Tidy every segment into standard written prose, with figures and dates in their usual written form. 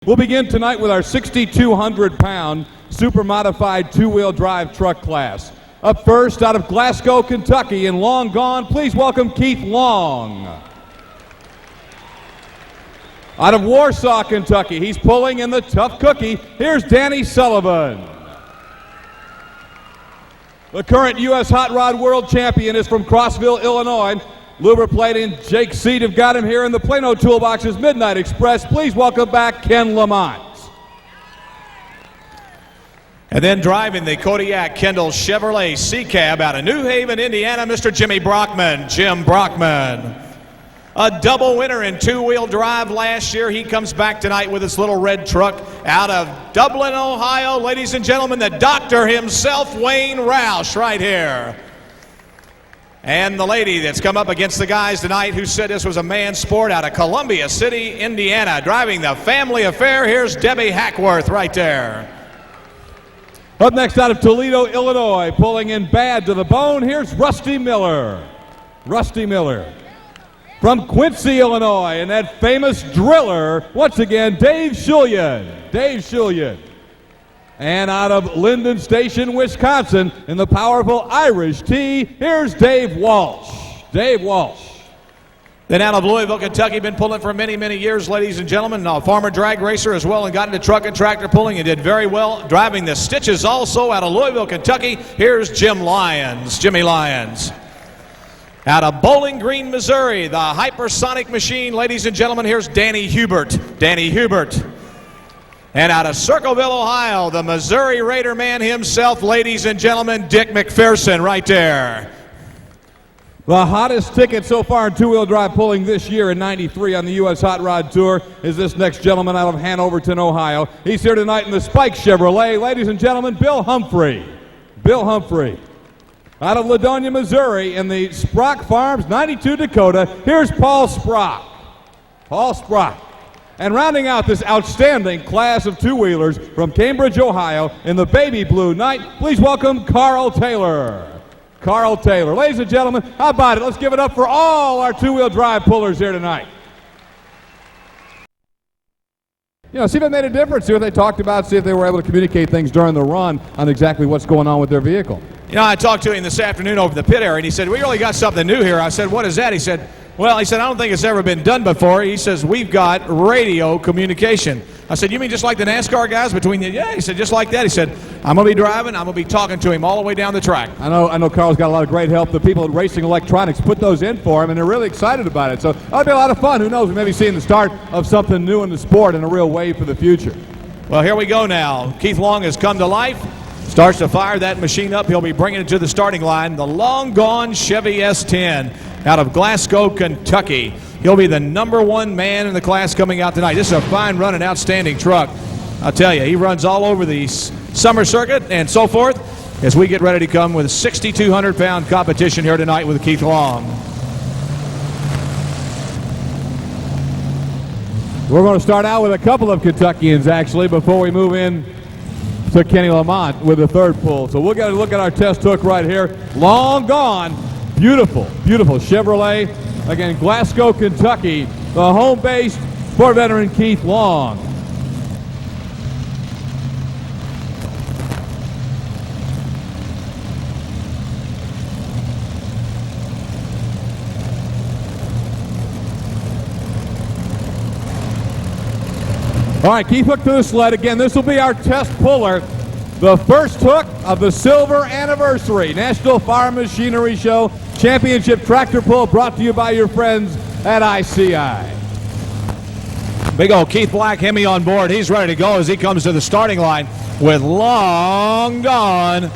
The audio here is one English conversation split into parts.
We'll begin tonight with our 6,200-pound super-modified two-wheel drive truck class. Up first, out of Glasgow, Kentucky, and long gone, please welcome Keith Long. Out of Warsaw, Kentucky, he's pulling in the tough cookie. Here's Danny Sullivan. The current U.S. Hot Rod World Champion is from Crossville, Illinois. Lubriplate and Jake Seed have got him here in the Plano Toolbox's Midnight Express. Please welcome back Ken Lamont. And then driving the Kodiak Kendall Chevrolet C-Cab out of New Haven, Indiana, Mr. Jimmy Brockman, Jim Brockman. A double winner in two-wheel drive last year. He comes back tonight with his little red truck out of Dublin, Ohio. Ladies and gentlemen, the doctor himself, Wayne Roush, right here. And the lady that's come up against the guys tonight who said this was a man's sport out of Columbia City, Indiana. Driving the family affair, here's Debbie Hackworth right there. Up next out of Toledo, Illinois, pulling in bad to the bone, here's Rusty Miller. Rusty Miller. From Quincy, Illinois, and that famous driller, once again, Dave Shulian. Dave Shulian. And out of Linden Station, Wisconsin, in the powerful Irish T, here's Dave Walsh. Dave Walsh. Then out of Louisville, Kentucky, been pulling for many, many years, ladies and gentlemen. A former drag racer as well, and got into truck and tractor pulling and did very well. Driving the Stitches also out of Louisville, Kentucky, here's Jim Lyons. Jimmy Lyons. Out of Bowling Green, Missouri, the hypersonic machine, ladies and gentlemen, here's Danny Hubert. Danny Hubert. And out of Circleville, Ohio, the Missouri Raider man himself, ladies and gentlemen, Dick McPherson right there. The hottest ticket so far in two-wheel drive pulling this year in '93 on the U.S. Hot Rod Tour is this next gentleman out of Hanoverton, Ohio. He's here tonight in the Spike Chevrolet. Ladies and gentlemen, Bill Humphrey. Bill Humphrey. Out of Ladonia, Missouri, in the Sprock Farms 92 Dakota, here's Paul Sprock. Paul Sprock. And rounding out this outstanding class of two-wheelers from Cambridge, Ohio, in the baby blue night, please welcome Carl Taylor. Carl Taylor. Ladies and gentlemen, how about it? Let's give it up for all our two-wheel drive pullers here tonight. You know, see if it made a difference, see what they talked about, see if they were able to communicate things during the run on exactly what's going on with their vehicle. You know, I talked to him this afternoon over the pit area, and he said, we really got something new here. I said, what is that? He said, well, I don't think it's ever been done before. He says, we've got radio communication. I said, you mean just like the NASCAR guys between you? Yeah, he said, just like that. He said, I'm going to be driving, I'm going to be talking to him all the way down the track. I know Carl's got a lot of great help. The people at Racing Electronics put those in for him, and they're really excited about it. So that'll be a lot of fun. Who knows, we may be seeing the start of something new in the sport and a real wave for the future. Well, here we go now. Keith Long has come to life. Starts to fire that machine up. He'll be bringing it to the starting line. The long-gone Chevy S10 out of Glasgow, Kentucky. He'll be the #1 man in the class coming out tonight. This is a fine run and outstanding truck. I'll tell you, he runs all over the summer circuit and so forth as we get ready to come with a 6,200-pound competition here tonight with Keith Long. We're going to start out with a couple of Kentuckians, actually, before we move in to Kenny Lamont with the third pull. So we'll get a look at our test hook right here. Long gone. Beautiful, beautiful Chevrolet. Again, Glasgow, Kentucky, the home base for veteran Keith Long. All right, Keith hook to the sled. Again, this will be our test puller. The first hook of the silver anniversary National Farm Machinery Show Championship Tractor Pull, brought to you by your friends at ICI. Big old Keith Black Hemi on board. He's ready to go as he comes to the starting line with long gone.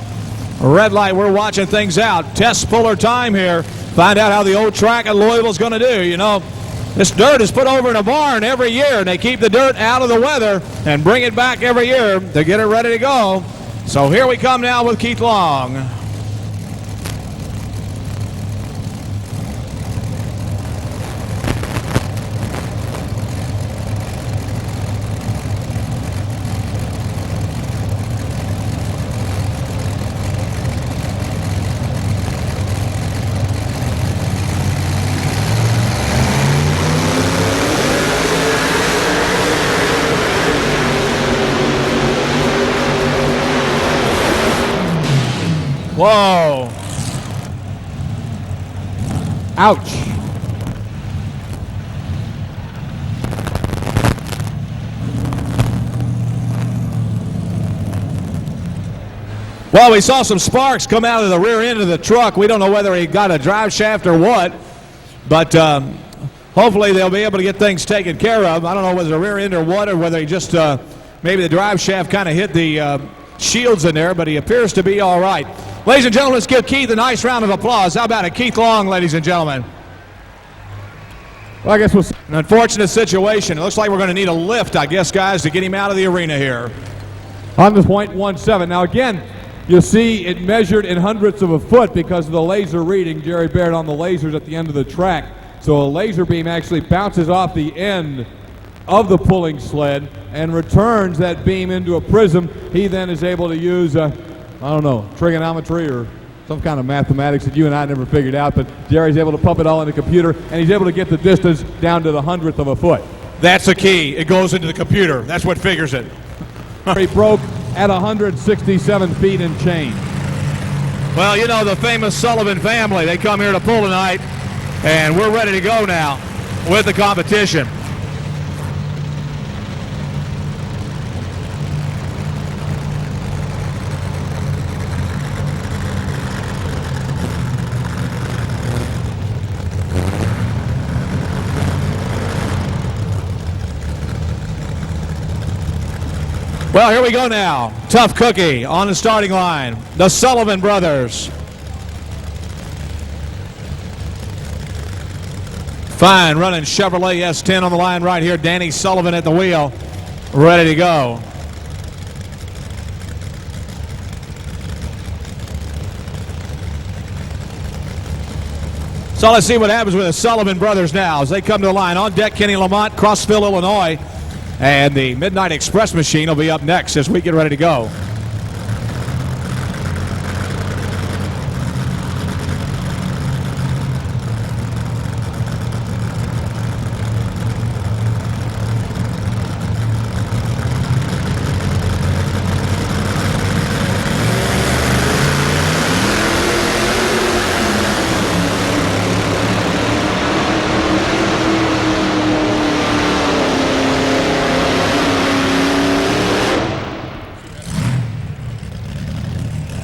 Red light, we're watching things out. Test puller time here. Find out how the old track at Louisville's going to do. You know, this dirt is put over in a barn every year, and they keep the dirt out of the weather and bring it back every year to get it ready to go. So here we come now with Keith Long. Whoa. Ouch. Well, we saw some sparks come out of the rear end of the truck. We don't know whether he got a drive shaft or what, but hopefully they'll be able to get things taken care of. I don't know whether the rear end or what, or whether he just maybe the drive shaft kind of hit the shields in there, but he appears to be all right. Ladies and gentlemen, let's give Keith a nice round of applause. How about it, Keith Long, ladies and gentlemen? Well, I guess we'll see. An unfortunate situation. It looks like we're going to need a lift, I guess, guys, to get him out of the arena here. On the .17. Now, again, you'll see it measured in hundredths of a foot because of the laser reading. Jerry Baird on the lasers at the end of the track. So a laser beam actually bounces off the end of the pulling sled and returns that beam into a prism. He then is able to use, I don't know, trigonometry or some kind of mathematics that you and I never figured out, but Jerry's able to pump it all in the computer, and he's able to get the distance down to the hundredth of a foot. That's the key. It goes into the computer. That's what figures it. He broke at 167 feet and change. Well, you know, the famous Sullivan family, they come here to pull tonight, and we're ready to go now with the competition. Well, here we go now. Tough Cookie on the starting line. The Sullivan brothers. Fine running Chevrolet S10 on the line right here. Danny Sullivan at the wheel. Ready to go. So let's see what happens with the Sullivan brothers now as they come to the line. On deck, Kenny Lamont, Crossville, Illinois. And the Midnight Express machine will be up next as we get ready to go.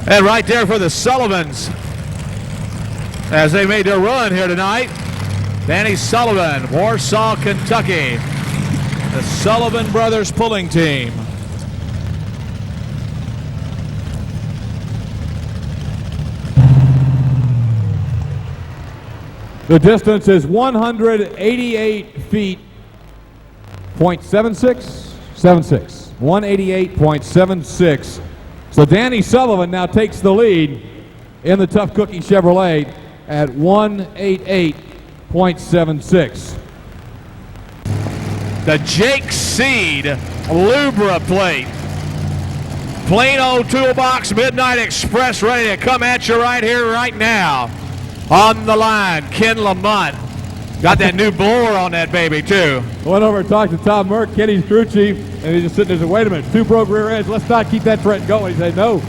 And right there for the Sullivans as they made their run here tonight. Danny Sullivan, Warsaw, Kentucky. The Sullivan Brothers pulling team. The distance is 188 feet, .76? 76. 188.76. So Danny Sullivan now takes the lead in the Tough Cookie Chevrolet at 188.76. The Jake Seed Lubra plate. Plain old toolbox Midnight Express ready to come at you right here, right now. On the line, Ken Lamont. Got that new blower on that baby, too. Went over and talked to Tom Merck, Kenny's crew chief, and he's just sitting there and said, wait a minute, 2 broke rear ends. Let's not keep that trend going. He said, no.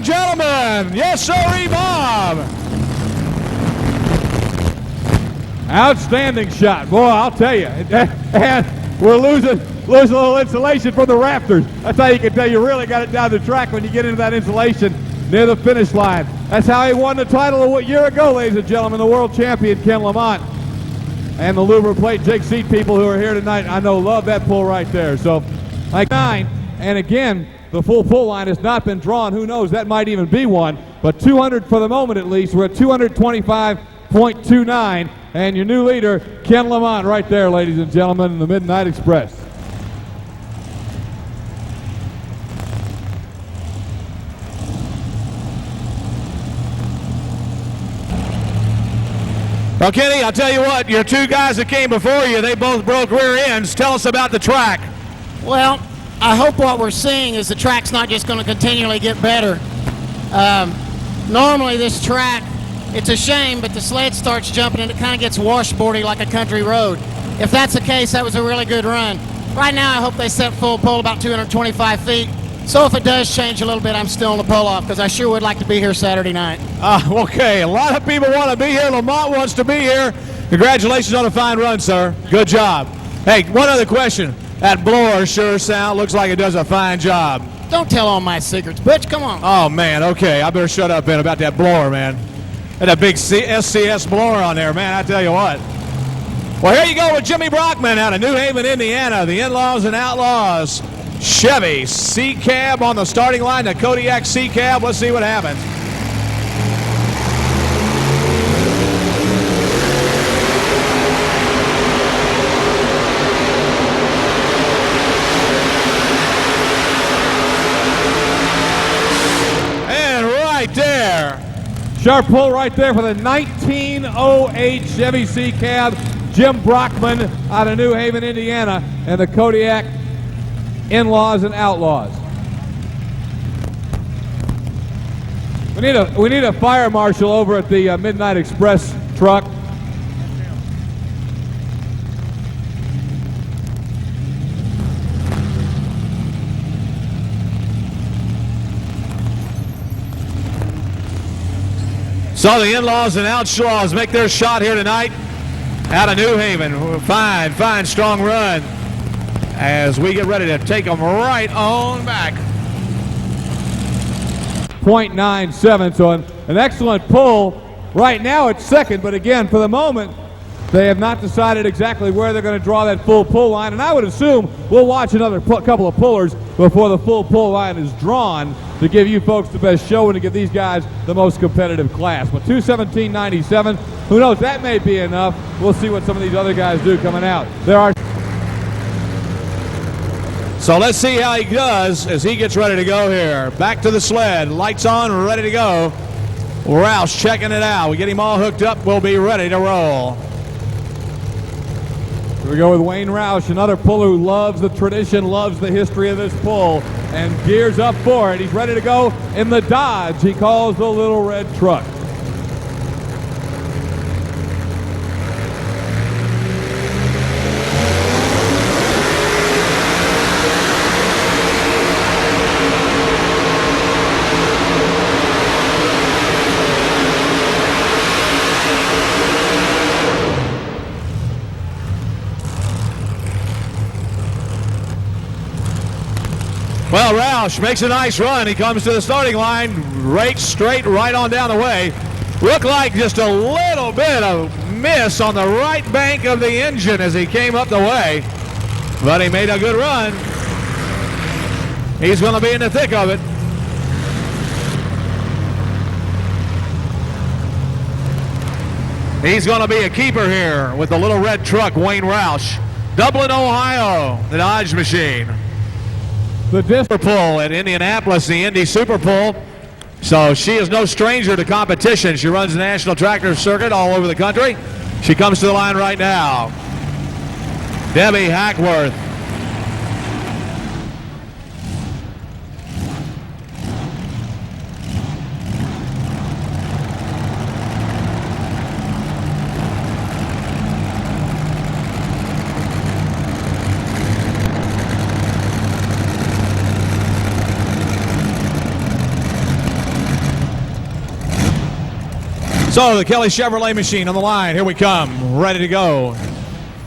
Gentlemen, yes sirree, Bob. Outstanding shot, boy, I'll tell you. And we're losing a little insulation from the rafters. That's how you can tell you really got it down the track when you get into that insulation near the finish line. That's how he won the title a year ago, ladies and gentlemen, the world champion Ken Lamont. And the Lubra Plate Jake Seat people who are here tonight, I know, love that pull right there. So, like 9, and again, the full pull line has not been drawn. Who knows? That might even be one. But 200 for the moment at least. We're at 225.29. And your new leader, Ken Lamont, right there, ladies and gentlemen, in the Midnight Express. Well, Kenny, I'll tell you what, your two guys that came before you, they both broke rear ends. Tell us about the track. Well, I hope what we're seeing is the track's not just going to continually get better. Normally this track, it's a shame, but the sled starts jumping and it kind of gets washboardy like a country road. If that's the case, that was a really good run. Right now, I hope they set full pull about 225 feet. So if it does change a little bit, I'm still on the pull-off because I sure would like to be here Saturday night. Okay, a lot of people want to be here. Lamont wants to be here. Congratulations on a fine run, sir. Good job. Hey, one other question. That blower sure looks like it does a fine job. Don't tell all my secrets, Butch. Come on. Oh, man, okay. I better shut up, Ben, about that blower, man. And that big SCS blower on there, man, I tell you what. Well, here you go with Jimmy Brockman out of New Haven, Indiana. The In-Laws and Outlaws Chevy C-Cab on the starting line, the Kodiak C-Cab. Let's see what happens. And right there. Sharp pull right there for the 1908 Chevy C-Cab. Jim Brockman out of New Haven, Indiana, and the Kodiak In-Laws and Outlaws. We need a fire marshal over at the Midnight Express truck. So the In-Laws and Outlaws make their shot here tonight out of New Haven. Fine, strong run as we get ready to take them right on back. 0.97, so an excellent pull. Right now it's second, but again, for the moment, they have not decided exactly where they're going to draw that full pull line, and I would assume we'll watch another couple of pullers before the full pull line is drawn to give you folks the best show and to give these guys the most competitive class. But 2:17.97, who knows, that may be enough. We'll see what some of these other guys do coming out. So let's see how he does as he gets ready to go here. Back to the sled, lights on, ready to go. Roush checking it out. We get him all hooked up, we'll be ready to roll. Here we go with Wayne Roush, another puller who loves the tradition, loves the history of this pull, and gears up for it. He's ready to go in the Dodge he calls the Little Red Truck. Well, Roush makes a nice run. He comes to the starting line, rakes straight right on down the way. Looked like just a little bit of miss on the right bank of the engine as he came up the way, but he made a good run. He's going to be in the thick of it. He's going to be a keeper here with the Little Red Truck, Wayne Roush. Dublin, Ohio, the Dodge machine. The Super Pull at Indianapolis, the Indy Super Pull. So she is no stranger to competition. She runs the National Tractor Circuit all over the country. She comes to the line right now. Debbie Hackworth. So the Kelly Chevrolet machine on the line. Here we come, ready to go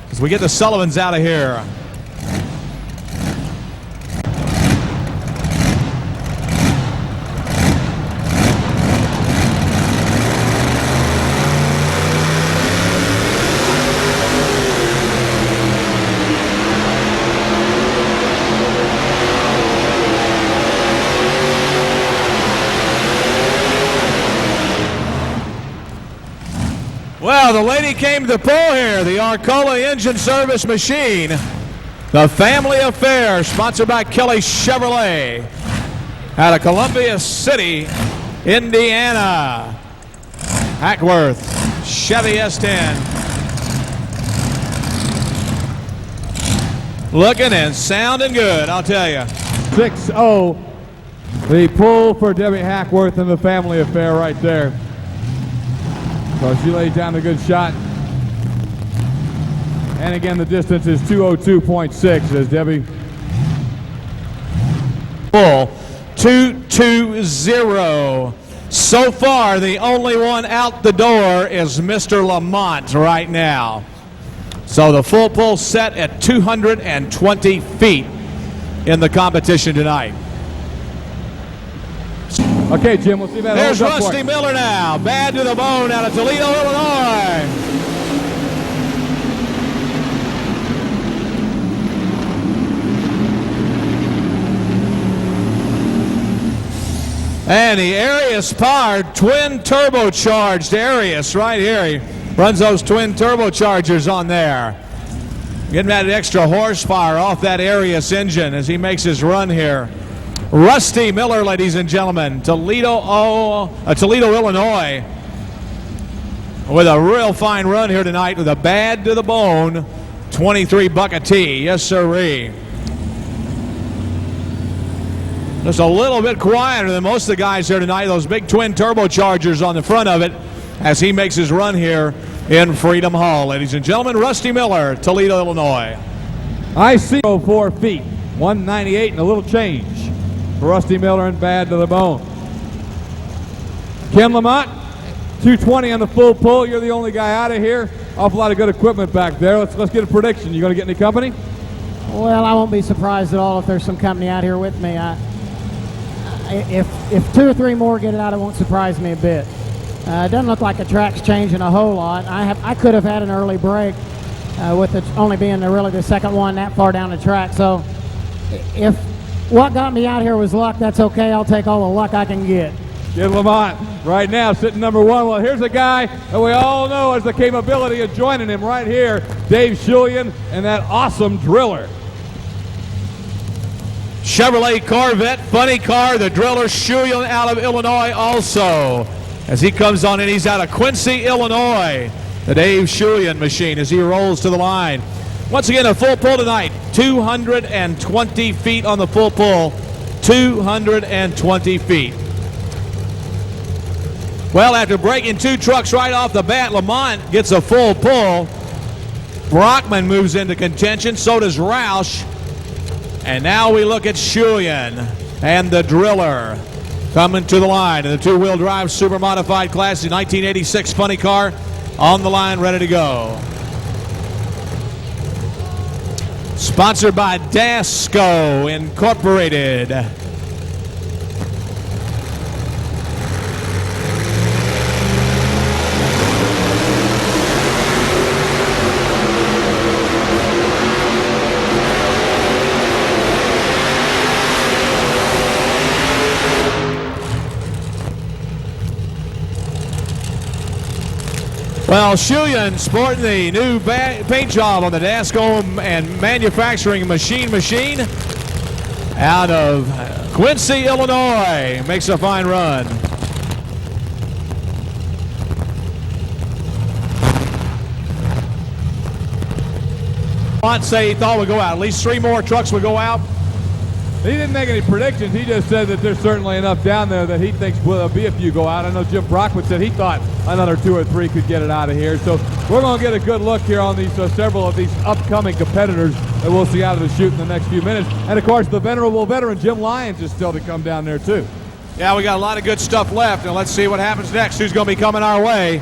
as we get the Sullivans out of here. Well, the lady came to the pull here, the Arcola Engine Service Machine. The family affair, sponsored by Kelly Chevrolet out of Columbia City, Indiana. Hackworth Chevy S10. Looking and sounding good, I'll tell you. 6-0. The pull for Debbie Hackworth and the family affair right there. So she lays down a good shot. And again, the distance is 202.6 as Debbie. Full 2-2-0. So far, the only one out the door is Mr. Lamont right now. So the full pull set at 220 feet in the competition tonight. Okay, Jim, we'll see that. There's Rusty Miller now. Bad to the bone out of Toledo, Illinois. And the Arius powered twin turbocharged Arius right here. He runs those twin turbochargers on there. Getting that extra horsepower off that Arius engine as he makes his run here. Rusty Miller, ladies and gentlemen, Toledo, Illinois, with a real fine run here tonight with a bad to the bone 23 bucket T. Yes, sirree. Just a little bit quieter than most of the guys here tonight. Those big twin turbochargers on the front of it as he makes his run here in Freedom Hall. Ladies and gentlemen, Rusty Miller, Toledo, Illinois. I see 4 feet, 198 and a little change for Rusty Miller and bad to the bone. Ken Lamont, 220 on the full pull. You're the only guy out of here. Awful lot of good equipment back there. Let's get a prediction. You going to get any company? Well, I won't be surprised at all if there's some company out here with me. If 2 or 3 more get it out, it won't surprise me a bit. It doesn't look like the track's changing a whole lot. I could have had an early break with it only being really the second one that far down the track. So if what got me out here was luck, that's okay. I'll take all the luck I can get. Get Lamont right now sitting number 1. Well, here's a guy that we all know has the capability of joining him right here, Dave Shulian, and that awesome driller. Chevrolet Corvette, funny car, the driller Shulian out of Illinois also. As he comes on in, he's out of Quincy, Illinois. The Dave Shulian machine as he rolls to the line. Once again, a full pull tonight, 220 feet on the full pull, 220 feet. Well, after breaking 2 trucks right off the bat, Lamont gets a full pull. Brockman moves into contention, so does Roush. And now we look at Shulian and the driller coming to the line in the 2-wheel drive super modified class, the 1986 funny car on the line, ready to go. Sponsored by Dasco Incorporated. Well, Shulian sporting the new paint job on the Dasco and manufacturing machine out of Quincy, Illinois. Makes a fine run. Lamont say he thought would go out. At least 3 more trucks would go out. He didn't make any predictions. He just said that there's certainly enough down there that he thinks will be a few go out. I know Jim Brockman said he thought another 2 or 3 could get it out of here. So we're going to get a good look here on these several of these upcoming competitors that we'll see out of the chute in the next few minutes. And of course, the venerable veteran Jim Lyons is still to come down there too. Yeah, we got a lot of good stuff left, and let's see what happens next. Who's going to be coming our way?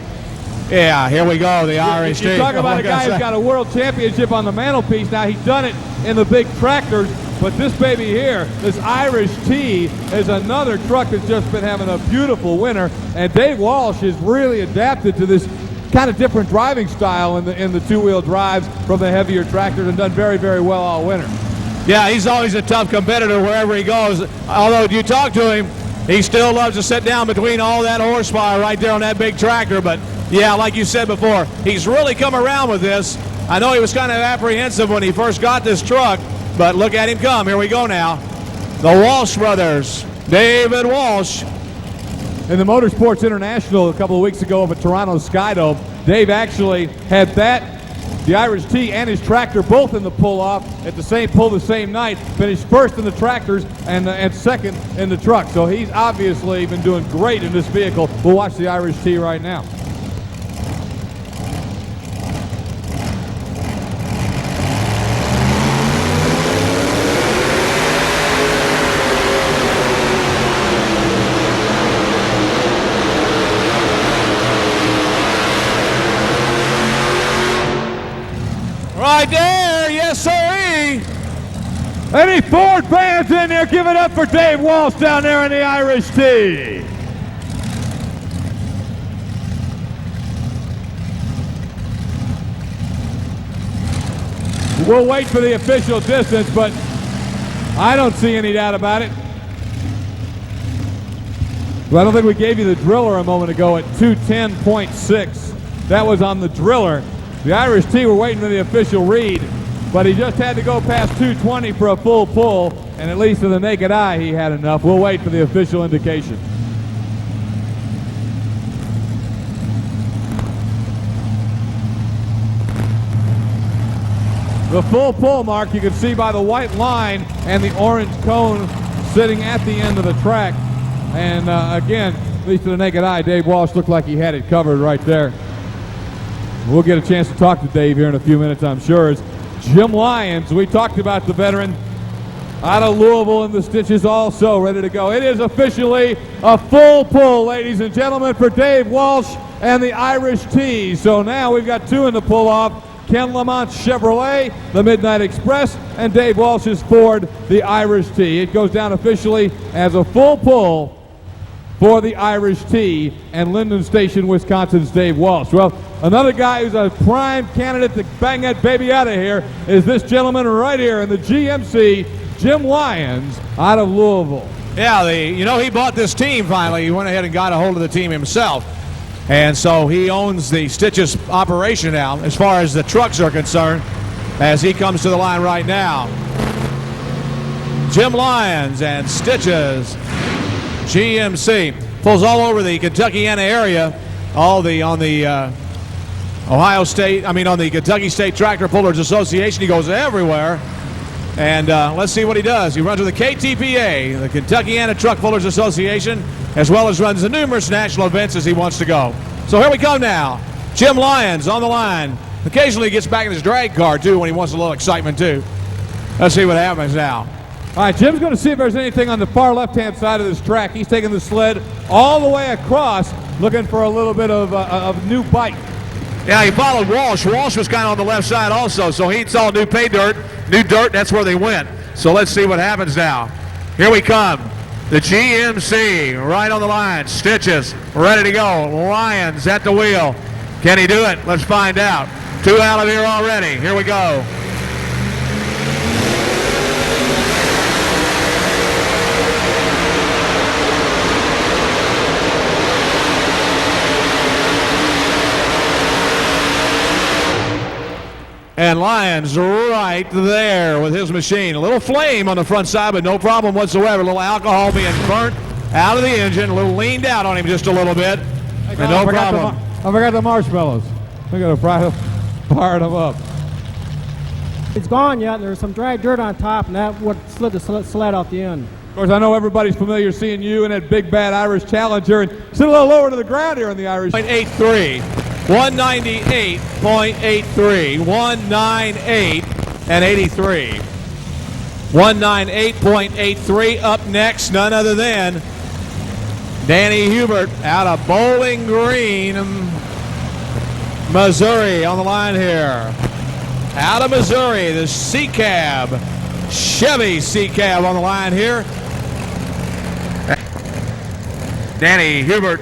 Yeah, here we go, the Irish team. You talk about a guy who's got a world championship on the mantelpiece. Now, he's done it in the big tractors, but this baby here, this Irish T, is another truck that's just been having a beautiful winter, and Dave Walsh has really adapted to this kind of different driving style in the 2-wheel drives from the heavier tractors and done very, very well all winter. Yeah, he's always a tough competitor wherever he goes. Although you talk to him, he still loves to sit down between all that horsepower right there on that big tractor. But yeah, like you said before, he's really come around with this. I know he was kind of apprehensive when he first got this truck, but look at him come. Here we go now. The Walsh brothers, David Walsh. In the Motorsports International a couple of weeks ago up at Toronto Skydome, Dave actually had the Irish T and his tractor both in the pull-off at the same pull the same night, finished first in the tractors and second in the truck. So he's obviously been doing great in this vehicle. We'll watch the Irish T right now. Right there, yes sirree. Any Ford fans in there, give it up for Dave Walsh down there in the Irish T. We'll wait for the official distance, but I don't see any doubt about it. Well, I don't think we gave you the driller a moment ago at 210.6. That was on the driller. The Irish T were waiting for the official read, but he just had to go past 220 for a full pull, and at least to the naked eye he had enough. We'll wait for the official indication. The full pull mark you can see by the white line and the orange cone sitting at the end of the track. And again, at least to the naked eye, Dave Walsh looked like he had it covered right there. We'll get a chance to talk to Dave here in a few minutes, I'm sure. It's Jim Lyons. We talked about the veteran out of Louisville in the stitches also, ready to go. It is officially a full pull, ladies and gentlemen, for Dave Walsh and the Irish T. So now we've got two in the pull-off. Ken Lamont's Chevrolet, the Midnight Express, and Dave Walsh's Ford, the Irish T. It goes down officially as a full pull for the Irish T and Linden Station, Wisconsin's Dave Walsh. Well, another guy who's a prime candidate to bang that baby out of here is this gentleman right here in the GMC, Jim Lyons out of Louisville. Yeah, he bought this team finally. He went ahead and got a hold of the team himself. And so he owns the Stitches operation now as far as the trucks are concerned as he comes to the line right now. Jim Lyons and Stitches GMC pulls all over the Kentuckiana area, on the Kentucky State Tractor Pullers Association. He goes everywhere. And let's see what he does. He runs with the KTPA, the Kentuckiana Truck Pullers Association, as well as runs the numerous national events as he wants to go. So here we come now. Jim Lyons on the line. Occasionally he gets back in his drag car, too, when he wants a little excitement, too. Let's see what happens now. All right, Jim's going to see if there's anything on the far left-hand side of this track. He's taking the sled all the way across, looking for a little bit of new bite. Yeah, he followed Walsh. Walsh was kind of on the left side also, so he saw new dirt, that's where they went. So let's see what happens now. Here we come. The GMC right on the line. Stitches ready to go. Lyons at the wheel. Can he do it? Let's find out. Two out of here already. Here we go. And Lyons right there with his machine. A little flame on the front side, but no problem whatsoever. A little alcohol being burnt out of the engine. A little leaned out on him just a little bit. And no problem. I forgot the marshmallows. We're going to fire them up. It's gone yet. There's some dry dirt on top, and that would slid the sled off the end. Of course, I know everybody's familiar seeing you in that big bad Irish Challenger and sit a little lower to the ground here in the Irish. 0.83. 198.83, 198 and 83. 198.83 up next, none other than Danny Hubert out of Bowling Green, Missouri on the line here. Out of Missouri, the C-Cab, Chevy C-Cab on the line here. Danny Hubert.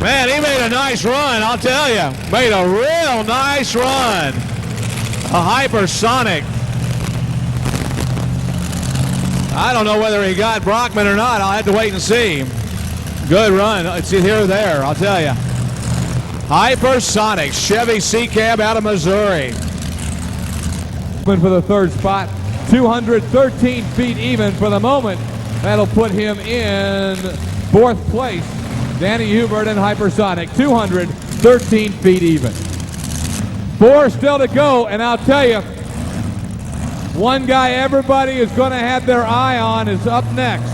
Man, he made a nice run, I'll tell you. Made a real nice run. A hypersonic. I don't know whether he got Brockman or not. I'll have to wait and see. Good run. It's here or there, I'll tell you. Hypersonic Chevy C-Cab out of Missouri. For the third spot, 213 feet even for the moment. That'll put him in fourth place. Danny Hubert and Hypersonic, 213 feet even. 4 still to go, and I'll tell you, one guy everybody is going to have their eye on is up next.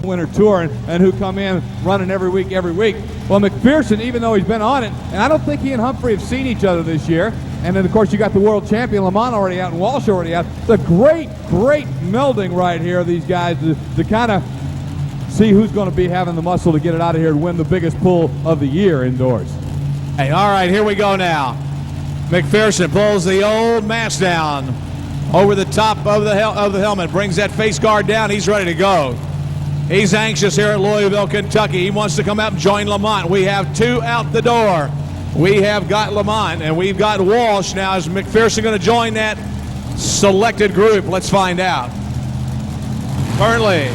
Winter Tour and who come in running every week. Well, McPherson, even though he's been on it, and I don't think he and Humphrey have seen each other this year. And then, of course, you got the world champion Lamont already out and Walsh already out. It's a great melding right here, these guys, to kind of see who's going to be having the muscle to get it out of here and win the biggest pull of the year indoors. Hey, all right, here we go now. McPherson pulls the old mask down over the top of the helmet, brings that face guard down. He's ready to go. He's anxious here at Louisville, Kentucky. He wants to come out and join Lamont. We have 2 out the door. We have got Lamont, and we've got Walsh. Now, is McPherson going to join that selected group? Let's find out. Currently,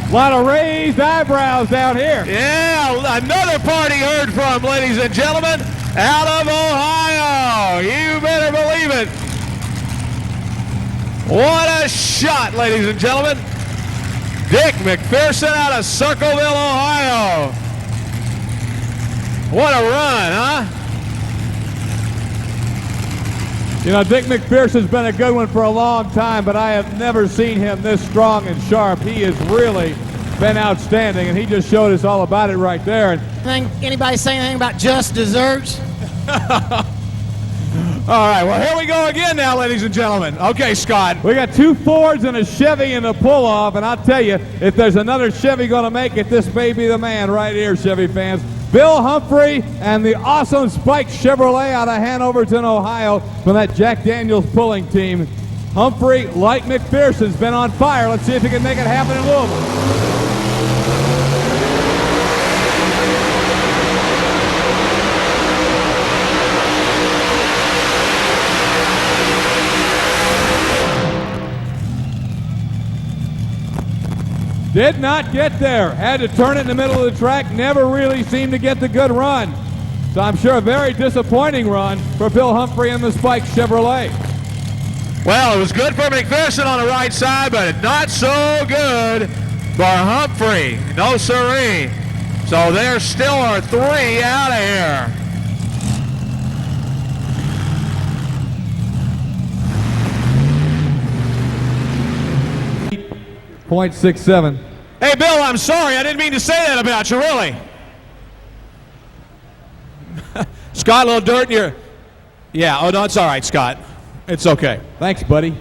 A lot of raised eyebrows down here. yeah, another party heard from, ladies and gentlemen, out of Ohio. You better believe it. What a shot, ladies and gentlemen. Dick McPherson out of Circleville, Ohio. What a run, huh? You know, Dick McPherson's been a good one for a long time, but I have never seen him this strong and sharp. He has really been outstanding, and he just showed us all about it right there. And Anybody say anything about just desserts? All right, well, here we go again now, ladies and gentlemen. Okay, Scott. we got 2 Fords and a Chevy in the pull-off, and I'll tell you, if there's another Chevy going to make it, this may be the man right here, Chevy fans. Bill Humphrey and the awesome Spike Chevrolet out of Hanoverton, Ohio, from that Jack Daniels pulling team. Humphrey, like McPherson's, been on fire. Let's see if he can make it happen in Louisville. Did not get there. Had to turn it in the middle of the track. Never really seemed to get the good run. So I'm sure a very disappointing run for Bill Humphrey and the Spike Chevrolet. Well, it was good for McPherson on the right side, but not so good for Humphrey. No siree. So there still are 3 out of here. 0.67. Hey, Bill, I'm sorry. I didn't mean to say that about you, really. Scott, a little dirt in your... Yeah, oh, no, it's all right, Scott. It's okay. Thanks, buddy.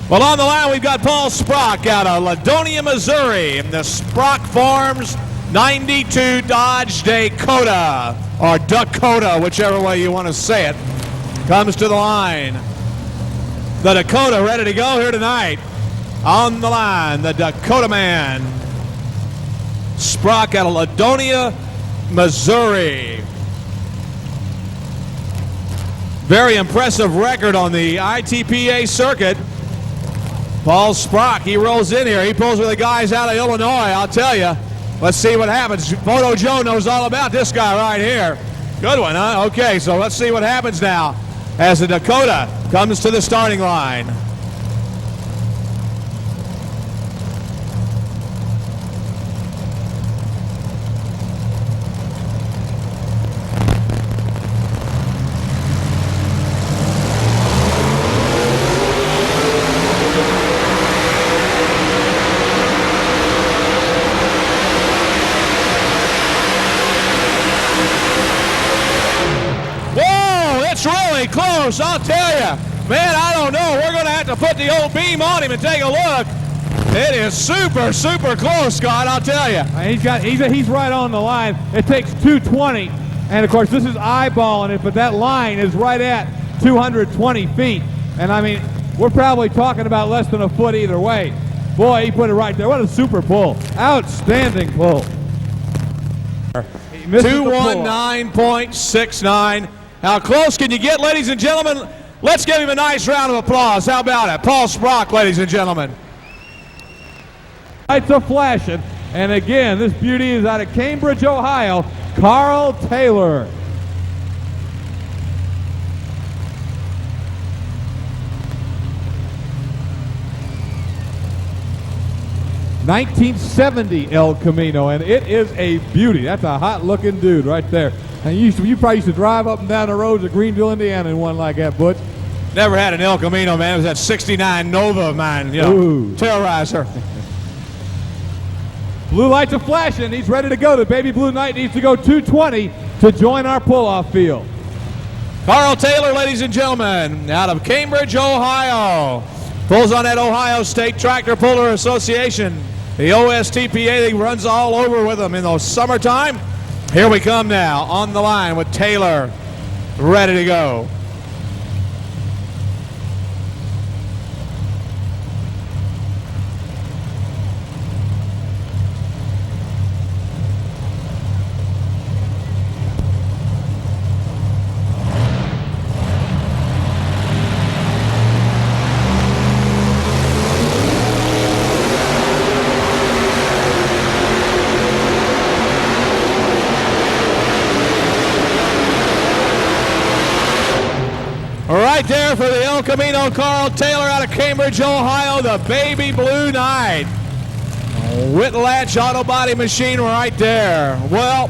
Well, on the line, we've got Paul Sprock out of Ladonia, Missouri, in the Sprock Farms 92 Dodge Dakota, or Dakota, whichever way you want to say it, comes to the line. The Dakota ready to go here tonight. On the line, the Dakota man. Sprock out of Ladonia, Missouri. Very impressive record on the ITPA circuit. Paul Sprock, he rolls in here. He pulls with the guys out of Illinois, I'll tell you. Let's see what happens. Photo Joe knows all about this guy right here. Good one, huh? Okay, so let's see what happens now as the Dakota comes to the starting line. Really close, I'll tell you. Man, I don't know. We're going to have to put the old beam on him and take a look. It is super, super close, Scott, I'll tell you. He's right on the line. It takes 220 And of course, this is eyeballing it, but that line is right at 220 feet. And I mean, we're probably talking about less than a foot either way. Boy, he put it right there. What a super pull. Outstanding pull. He misses the pull. 219.69. How close can you get, ladies and gentlemen? Let's give him a nice round of applause. How about it? Paul Sprock, ladies and gentlemen. Lights are flashing. And again, this beauty is out of Cambridge, Ohio, Carl Taylor. (1970) El Camino, and it is a beauty. That's a hot-looking dude right there. And you probably used to drive up and down the roads of Greenville, Indiana, in one like that, Butch. Never had an El Camino, man. It was that '69 Nova of mine, you know, terrorizer. Blue lights are flashing. He's ready to go. The Baby Blue Knight needs to go 220 to join our pull-off field. Carl Taylor, ladies and gentlemen, out of Cambridge, Ohio. Pulls on that Ohio State Tractor Puller Association. The OSTPA runs all over with them in the summertime. Here we come now on the line with Taylor ready to go. Right there for the El Camino, Carl Taylor out of Cambridge, Ohio, the Baby Blue Knight. Whitlatch Auto Body Machine right there. Well,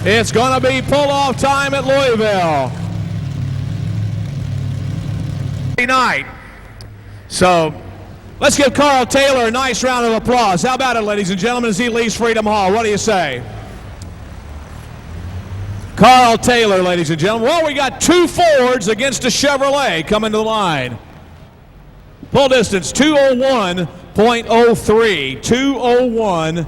it's going to be pull-off time at Louisville. Night. So let's give Carl Taylor a nice round of applause. How about it, ladies and gentlemen, as he leaves Freedom Hall? What do you say? Carl Taylor, ladies and gentlemen. Well, we got two Fords against a Chevrolet coming to the line. Pull distance 201.03. 201.03.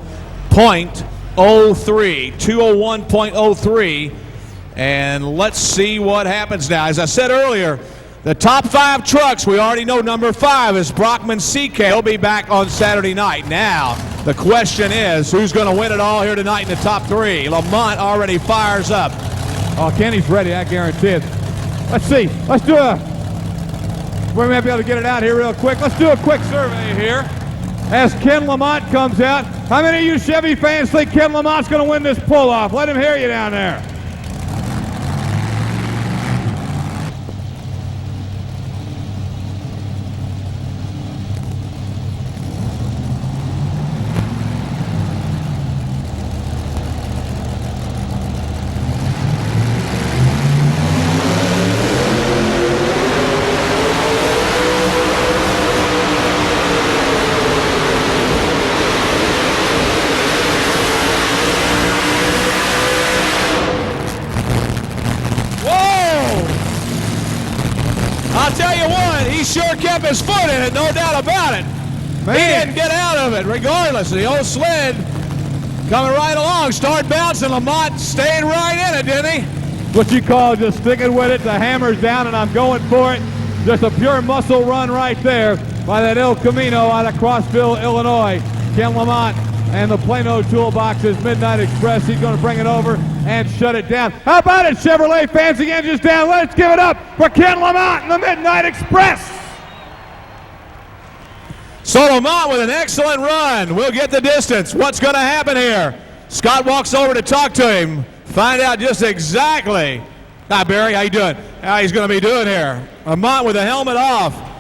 201.03. And let's see what happens now. As I said earlier, the top 5 trucks, we already know number 5 is Brockman CK. He'll be back on Saturday night. Now, the question is, who's going to win it all here tonight in the top 3? Lamont already fires up. Oh, Kenny's ready, I guarantee it. Let's see. Let's do we might be able to get it out here real quick. Let's do a quick survey here as Ken Lamont comes out. How many of you Chevy fans think Ken Lamont's going to win this pull-off? Let him hear you down there. He sure kept his foot in it, no doubt about it. Man. He didn't get out of it, regardless. The old sled coming right along, started bouncing. Lamont stayed right in it, didn't he? What you call just sticking with it. The hammer's down, and I'm going for it. Just a pure muscle run right there by that El Camino out of Crossville, Illinois. Ken Lamont and the Plano Toolbox's Midnight Express. He's going to bring it over and shut it down. How about it, Chevrolet fans? The engine's down. Let's give it up for Ken Lamont and the Midnight Express. So Lamont with an excellent run. We'll get the distance. What's going to happen here? Scott walks over to talk to him. Find out just exactly. Hi, Barry. How you doing? How he's going to be doing here. Lamont with the helmet off.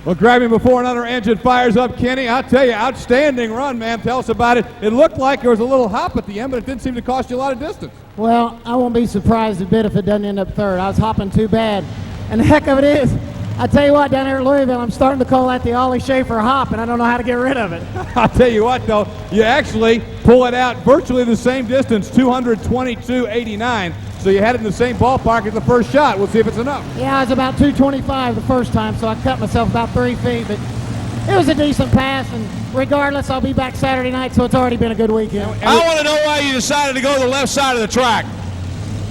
Well, grab him before another engine fires up, Kenny. I'll tell you, outstanding run, man. Tell us about it. It looked like there was a little hop at the end, but it didn't seem to cost you a lot of distance. Well, I won't be surprised a bit if it doesn't end up third. I was hopping too bad. And the heck of it is, I tell you what, down here at Louisville, I'm starting to call that the Ollie Schaefer hop, and I don't know how to get rid of it. I'll tell you what, though, you actually pull it out virtually the same distance, 222.89. So you had it in the same ballpark as the first shot. We'll see if it's enough. Yeah, I was about 225 the first time, so I cut myself about 3 feet. But it was a decent pass, and regardless, I'll be back Saturday night, so it's already been a good weekend. I want to know why you decided to go to the left side of the track.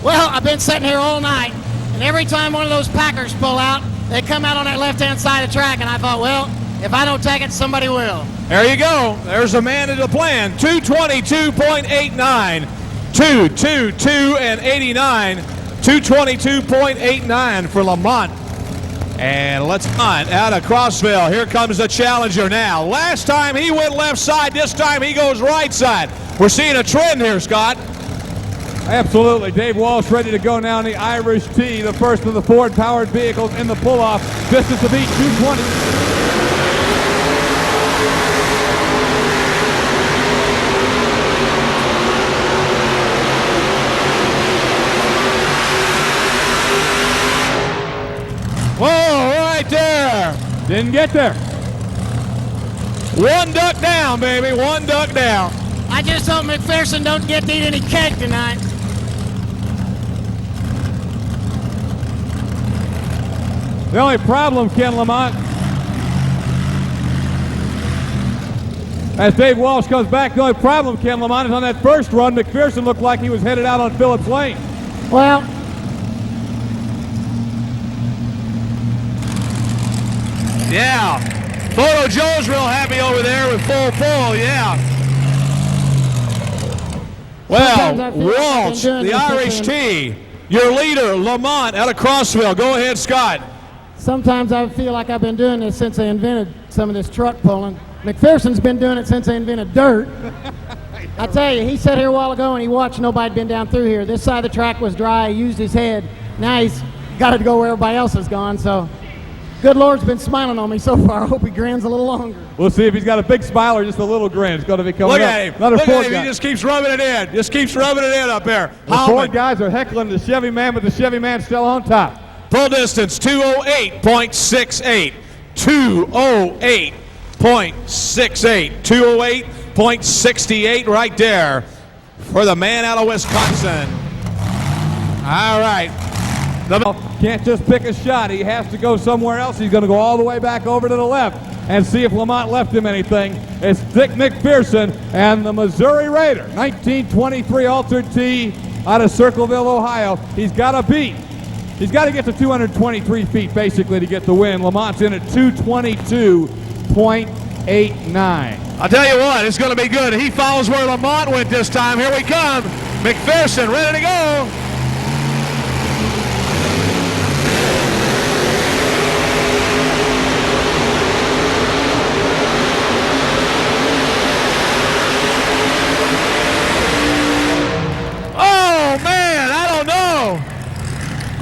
Well, I've been sitting here all night, and every time one of those Packers pull out, they come out on that left-hand side of the track, and I thought, well, if I don't take it, somebody will. There you go. There's a man to the plan. 222.89. 222 and 89. 222.89 for Lamont. And let's find out of Crossville. Here comes the challenger now. Last time he went left side. This time he goes right side. We're seeing a trend here, Scott. Absolutely. Dave Walsh ready to go now in the Irish T, the first of the Ford-powered vehicles in the pull-off. Distance to beat 220. Whoa, right there. Didn't get there. One duck down, baby. One duck down. I just hope McPherson don't get to eat any cake tonight. The only problem, Ken Lamont, as Dave Walsh comes back, the only problem, Ken Lamont, is on that first run, McPherson looked like he was headed out on Phillips Lane. Well, Yeah. Photo Joe's real happy over there with full, yeah. Sometimes I Well, feel like I've been Walsh, doing the this Irish with T, your leader, Lamont, out of Crossville. Go ahead, Scott. sometimes I feel like I've been doing this since they invented some of this truck pulling. McPherson's been doing it since they invented dirt. I tell you, he sat here a while ago and he watched nobody been down through here. This side of the track was dry. He used his head. Now he's got to go where everybody else has gone. So, good Lord's been smiling on me so far. I hope he grins a little longer. We'll see if he's got a big smile or just a little grin. It's going to be coming Look up. at him. Another Look Ford at him. guy. He just keeps rubbing it in. Just keeps rubbing it in up there. The Ford guys are heckling the Chevy man, but the Chevy man's still on top. Full distance, 208.68. 208.68. 208.68 right there for the man out of Wisconsin. All right. Can't just pick a shot. He has to go somewhere else. He's going to go all the way back over to the left and see if Lamont left him anything. It's Dick McPherson and the Missouri Raider, 1923 Altered T out of Circleville, Ohio. He's got to beat. He's got to get to 223 feet basically to get the win. Lamont's in at 222.89. I'll tell you what, it's going to be good. He follows where Lamont went this time. Here we come. McPherson ready to go.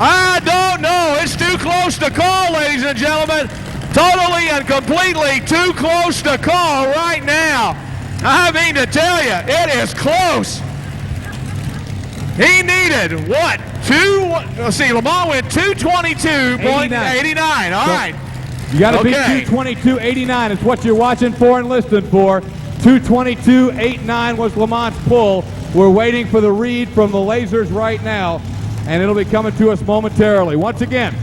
I don't know. It's too close to call, ladies and gentlemen. Totally and completely too close to call right now. I mean to tell you, it is close. He needed, what, let's see, Lamont went 222.89. All right. You got to beat 222.89. It's what you're watching for and listening for. 222.89 was Lamont's pull. We're waiting for the read from the lasers right now, and it'll be coming to us momentarily. Once again,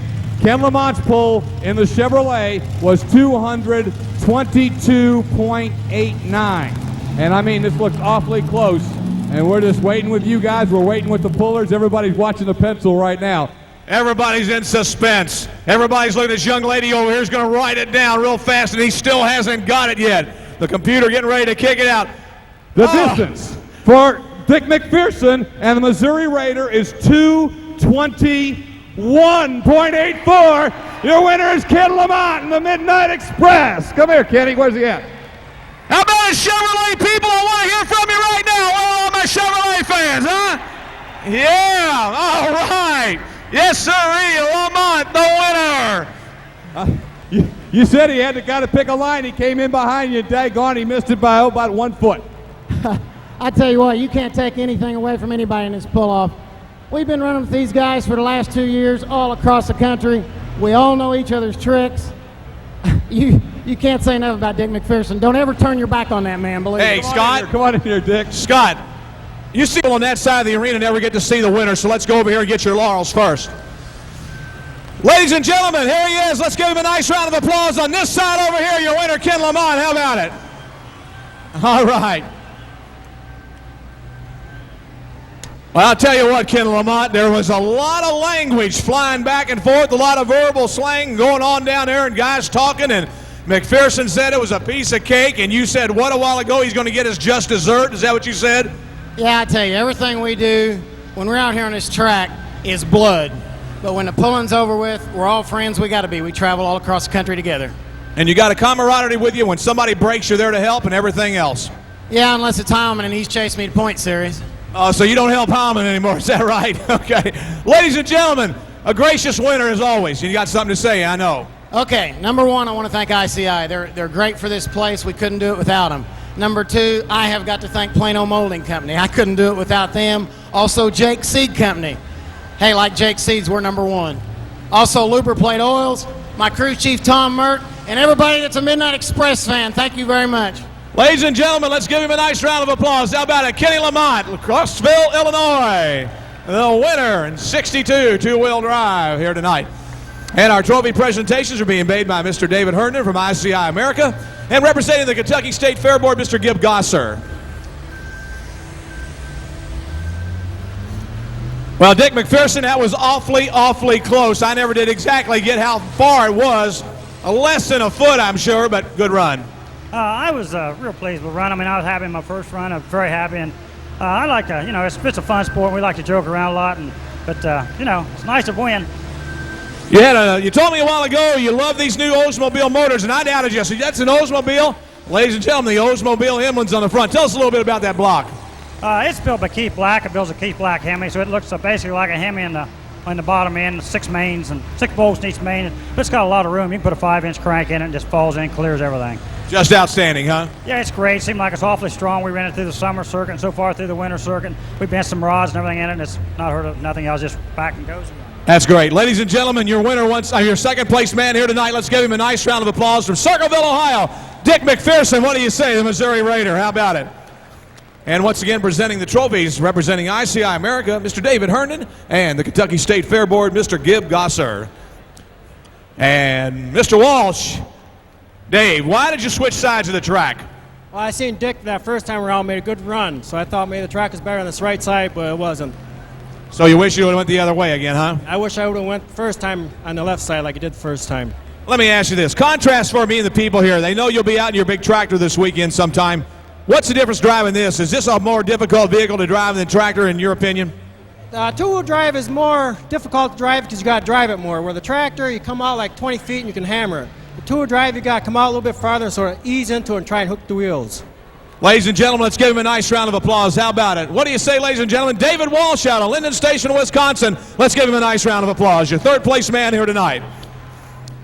Ken Lamont's pull in the Chevrolet was 222.89. And I mean, this looks awfully close. And we're just waiting with you guys. We're waiting with the pullers. Everybody's watching the pencil right now. Everybody's in suspense. Everybody's looking at this young lady over here is going to write it down real fast, and he still hasn't got it yet. The computer getting ready to kick it out. The distance for Dick McPherson and the Missouri Raider is 221.84. Your winner is Ken Lamont in the Midnight Express. Come here, Kenny. Where's he at? How about the Chevrolet people? I want to hear from you right now. Where are all my Chevrolet fans, huh? Yeah, all right. Yes, sir, Lamont, the winner. You said he had to got to pick a line. He came in behind you. Daggone, he missed it by about 1 foot. I tell you what, you can't take anything away from anybody in this pull-off. We've been running with these guys for the last 2 years all across the country. We all know each other's tricks. You can't say enough about Dick McPherson. Don't ever turn your back on that man, believe me. Hey, Scott. Come on in here, Dick. Scott, you see people on that side of the arena never get to see the winner, so let's go over here and get your laurels first. Ladies and gentlemen, here he is. Let's give him a nice round of applause. On this side over here, your winner, Ken Lamont. How about it? All right. Well, I'll tell you what, Ken Lamont, there was a lot of language flying back and forth, a lot of verbal slang going on down there, and guys talking, and McPherson said it was a piece of cake, and you said, what, a while ago, he's going to get his just dessert? Is that what you said? Yeah, I tell you, everything we do when we're out here on this track is blood. But when the pulling's over with, we're all friends we got to be. We travel all across the country together. And you got a camaraderie with you. When somebody breaks, you're there to help and everything else. Yeah, unless it's Hyman and he's chasing me to point series. Oh, so you don't help Hyman anymore. Is that right? Okay. Ladies and gentlemen, a gracious winner as always. You got something to say, I know. Okay, number one, I want to thank ICI. They're great for this place. We couldn't do it without them. Number two, I have got to thank Plano Molding Company. I couldn't do it without them. Also, Jake Seed Company. Hey, like Jake Seeds, we're number one. Also, Luber Plate Oils, my crew chief, Tom Mert, and everybody that's a Midnight Express fan. Thank you very much. Ladies and gentlemen, let's give him a nice round of applause. How about it? Kenny Lamont, Crossville, Illinois, the winner in 62 two-wheel drive here tonight. And our trophy presentations are being made by Mr. David Herndon from ICI America, and representing the Kentucky State Fair Board, Mr. Gib Gosser. Well, Dick McPherson, that was awfully close. I never did exactly get how far it was. Less than a foot, I'm sure, but good run. I was real pleased with the run. I mean, I was happy in my first run. I was very happy, and I like to, it's a fun sport. We like to joke around a lot, but it's nice to win. You told me a while ago you love these new Oldsmobile motors, and I doubted you. So that's an Oldsmobile. Ladies and gentlemen, the Oldsmobile emblem's on the front. Tell us a little bit about that block. It's built by Keith Black. It builds a Keith Black Hemi, so it looks basically like a Hemi in the bottom end, 6 mains and 6 bolts in each main. But it's got a lot of room. You can put a 5-inch crank in it and just falls in, clears everything. Just outstanding, huh? Yeah, it's great. It seemed like it's awfully strong. We ran it through the summer circuit and so far through the winter circuit. We bent some rods and everything in it, and it's not hurt of nothing else, just back and goes. That's great. Ladies and gentlemen, your winner, your second place man here tonight. Let's give him a nice round of applause from Circleville, Ohio. Dick McPherson, what do you say, the Missouri Raider? How about it? And once again, presenting the trophies, representing ICI America, Mr. David Herndon, and the Kentucky State Fair Board, Mr. Gib Gosser. And Mr. Walsh, Dave, why did you switch sides of the track? Well, I seen Dick that first time around made a good run, so I thought maybe the track was better on this right side, but it wasn't. So you wish you would have went the other way again, huh? I wish I would have went first time on the left side like I did first time. Let me ask you this. Contrast for me and the people here. They know you'll be out in your big tractor this weekend sometime. What's the difference driving this? Is this a more difficult vehicle to drive than the tractor, in your opinion? Two-wheel drive is more difficult to drive because you got to drive it more. Where the tractor, you come out like 20 feet and you can hammer it. The two-wheel drive, you got to come out a little bit farther and sort of ease into it and try and hook the wheels. Ladies and gentlemen, let's give him a nice round of applause. How about it? What do you say, ladies and gentlemen? David Walsh out of Linden Station, Wisconsin. Let's give him a nice round of applause. Your third place man here tonight.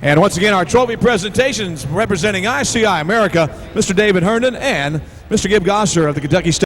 And once again, our trophy presentations representing ICI America, Mr. David Herndon and Mr. Gib Gosser of the Kentucky State.